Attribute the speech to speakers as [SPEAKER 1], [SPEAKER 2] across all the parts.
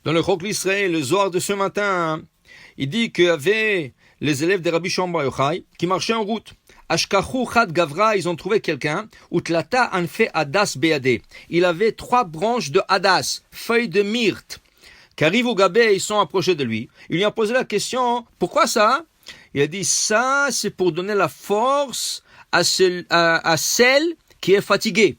[SPEAKER 1] Dans le Chok l'Israël, le Zohar de ce matin, il dit qu'il y avait les élèves de Rabbi Shimon Bar Yochai qui marchaient en route. Ashkachu Chad Gavra, ils ont trouvé quelqu'un. Utlata Anfe Hadas Beade. Il avait 3 branches de Hadas, feuilles de myrte. Qu'arrive au Gabé, ils sont approchés de lui. Il lui a posé la question, pourquoi ça? Il a dit, ça, c'est pour donner la force à celle qui est fatiguée.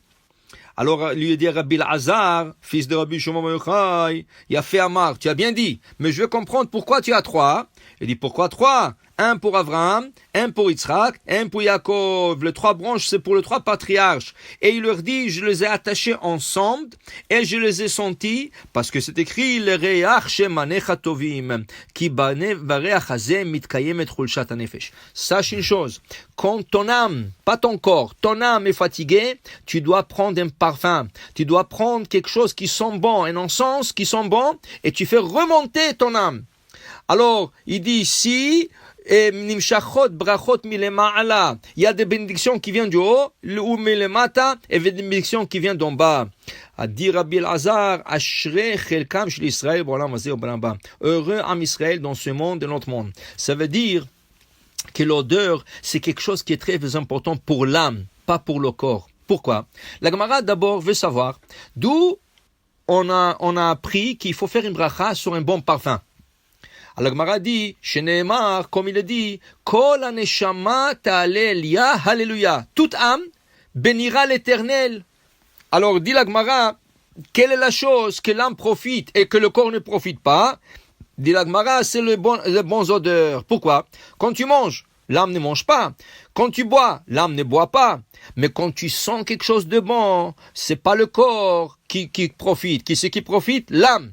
[SPEAKER 1] Alors, lui a dit Rabbi Lazar, fils de Rabbi Shimon Bar Yochai, il a fait Amar, tu as bien dit, mais je veux comprendre pourquoi tu as 3. Il dit, pourquoi 3? Un pour Abraham, un pour Yitzhak, un pour Yaakov. Les 3 branches, c'est pour les 3 patriarches. Et il leur dit, je les ai attachés ensemble et je les ai sentis, parce que c'est écrit, le reach shemanecha tovim, ki bareach hazeh mitkayemet chulshat hanefesh. Sache une chose, quand ton âme, pas ton corps, ton âme est fatiguée, tu dois prendre un parfum, tu dois prendre quelque chose qui sent bon, un encens qui sent bon, et tu fais remonter ton âme. Alors, il dit ici, nimshachot brachot milema'ala. Il y a des bénédictions qui viennent du haut, ou milemata, et des bénédictions qui viennent d'en bas. A dit Rabbi Elazar, Ashrei chelkam shel Israël b'olam hazeh u'b'olam haba. Heureux Am Israël dans ce monde et notre monde. Ça veut dire que l'odeur, c'est quelque chose qui est très important pour l'âme, pas pour le corps. Pourquoi? La Gemara d'abord veut savoir d'où on a appris qu'il faut faire une bracha sur un bon parfum. Alors Gemara dit, Sheneemar, comme il dit, Kol haneshama ta'alelia, Alléluia. Toute âme bénira l'Éternel. Alors dit la Gemara, quelle est la chose que l'âme profite et que le corps ne profite pas? Dit la Gemara, c'est les bons odeurs. Pourquoi? Quand tu manges, l'âme ne mange pas. Quand tu bois, l'âme ne boit pas. Mais quand tu sens quelque chose de bon, c'est pas le corps qui profite. Qui c'est qui profite? L'âme.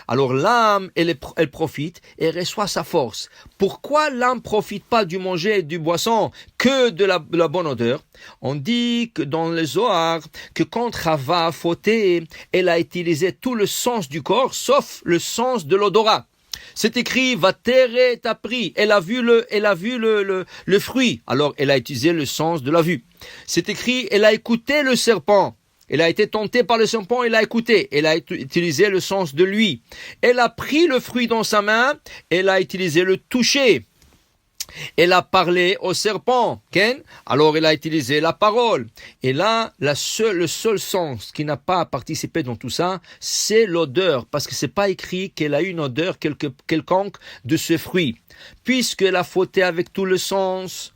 [SPEAKER 1] Alors l'âme, elle profite et reçoit sa force. Pourquoi l'âme profite pas du manger et du boisson que de la bonne odeur? On dit que dans le Zohar, que quand Chava a fauté, elle a utilisé tout le sens du corps, sauf le sens de l'odorat. C'est écrit, Vatere tapri. Elle a vu le fruit. Alors elle a utilisé le sens de la vue. C'est écrit, elle a écouté le serpent. Elle a été tentée par le serpent, elle a écouté, elle a utilisé le sens de lui. Elle a pris le fruit dans sa main, elle a utilisé le toucher. Elle a parlé au serpent, Ken? Alors elle a utilisé la parole. Et là, le seul sens qui n'a pas participé dans tout ça, c'est l'odeur, parce que c'est pas écrit qu'elle a une odeur quelconque de ce fruit. Puisqu'elle a fauté avec tout le sens,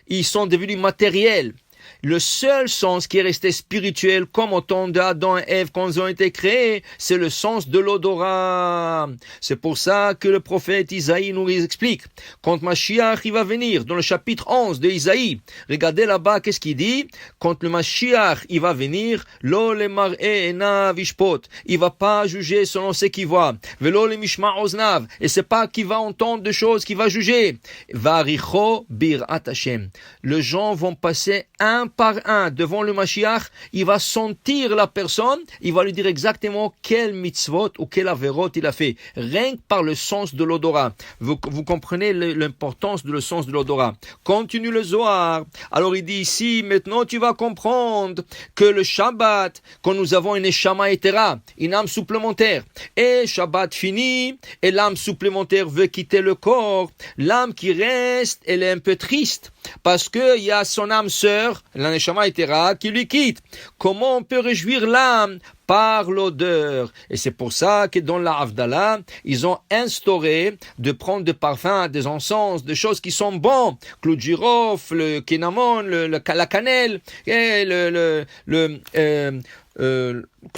[SPEAKER 1] ils sont devenus matériels. Le seul sens qui est resté spirituel, comme au temps d'Adam et Ève quand ils ont été créés, c'est le sens de l'odorat. C'est pour ça que le prophète Isaïe nous explique. Quand Mashiach il va venir, dans le chapitre 11 de Isaïe, regardez là-bas, qu'est-ce qu'il dit? Quand le Mashiach il va venir, lo le mar'e enav ishpot, il va pas juger selon ce qu'il voit. Velo le mishma oznav, et c'est pas qu'il va entendre des choses qu'il va juger. Varicho birat Hashem. Les gens vont passer un par un devant le Mashiach, il va sentir la personne, il va lui dire exactement quel mitzvot ou quel averot il a fait, rien que par le sens de l'odorat. Vous comprenez l'importance de le sens de l'odorat. Continue le Zohar. Alors il dit ici, maintenant tu vas comprendre que le Shabbat, quand nous avons une Neshama Etera, une âme supplémentaire, et Shabbat fini, et l'âme supplémentaire veut quitter le corps, l'âme qui reste, elle est un peu triste, parce qu'il y a son âme sœur, la Neshama Etera, qui lui quitte. Comment on peut réjouir l'âme? Par l'odeur. Et c'est pour ça que dans la Havdalah, ils ont instauré de prendre des parfums, des encens, des choses qui sont bonnes. Clou de girofle, le cinnamon, la cannelle, et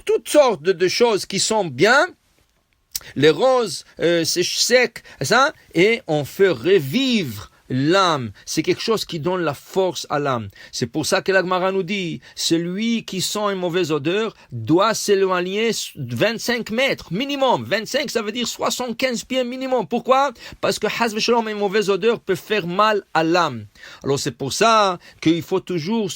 [SPEAKER 1] toutes sortes de choses qui sont bien. Les roses, c'est sec, ça, et on fait revivre l'âme. C'est quelque chose qui donne la force à l'âme. C'est pour ça que la Gemara nous dit, celui qui sent une mauvaise odeur doit s'éloigner 25 mètres minimum. 25, ça veut dire 75 pieds minimum. Pourquoi? Parce que Haz v'Shalom, une mauvaise odeur peut faire mal à l'âme. Alors c'est pour ça qu'il faut toujours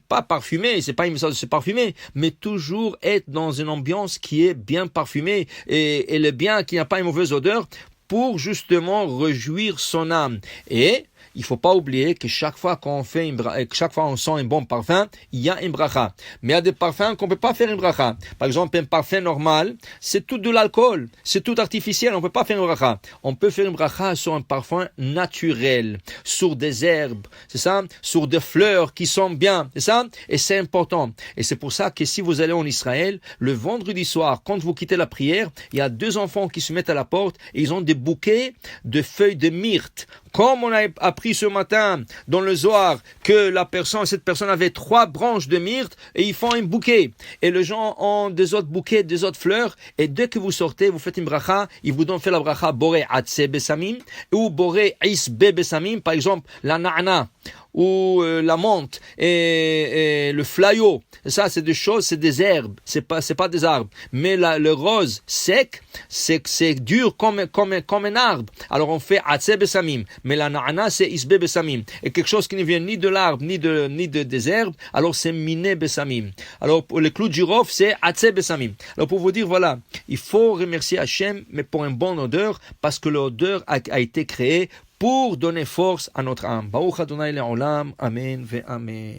[SPEAKER 1] pas parfumer, c'est pas une message de se parfumer, mais toujours être dans une ambiance qui est bien parfumée et le bien qui n'a pas une mauvaise odeur, pour justement réjouir son âme. Et il faut pas oublier que chaque fois qu'on fait chaque fois on sent un bon parfum, il y a une bracha. Mais il y a des parfums qu'on peut pas faire une bracha. Par exemple, un parfum normal, c'est tout de l'alcool, c'est tout artificiel, on peut pas faire une bracha. On peut faire une bracha sur un parfum naturel, sur des herbes, c'est ça, sur des fleurs qui sont bien, c'est ça, et c'est important. Et c'est pour ça que si vous allez en Israël, le vendredi soir, quand vous quittez la prière, il y a 2 enfants qui se mettent à la porte et ils ont des bouquets de feuilles de myrte. Comme on a appris ce matin dans le Zohar que cette personne avait 3 branches de myrte et ils font un bouquet. Et les gens ont des autres bouquets, des autres fleurs. Et dès que vous sortez, vous faites une bracha, ils vous donnent fait la bracha Boré Atse Besamim ou Boré Isbe Besamim, par exemple la na'na ou la menthe et le flayo. Ça, c'est des choses, c'est des herbes, c'est pas des arbres. Mais le rose sec, c'est dur comme un arbre. Alors on fait Atse Besamim. Mais la na'ana, c'est isbe besamim. Et quelque chose qui ne vient ni de l'arbre, ni des herbes, alors c'est miné besamim. Alors, pour le clou de girofle, c'est atse besamim. Alors, pour vous dire, voilà, il faut remercier Hachem, mais pour une bonne odeur, parce que l'odeur a été créée pour donner force à notre âme. Baruch Adonai le'olam. Amen ve amen.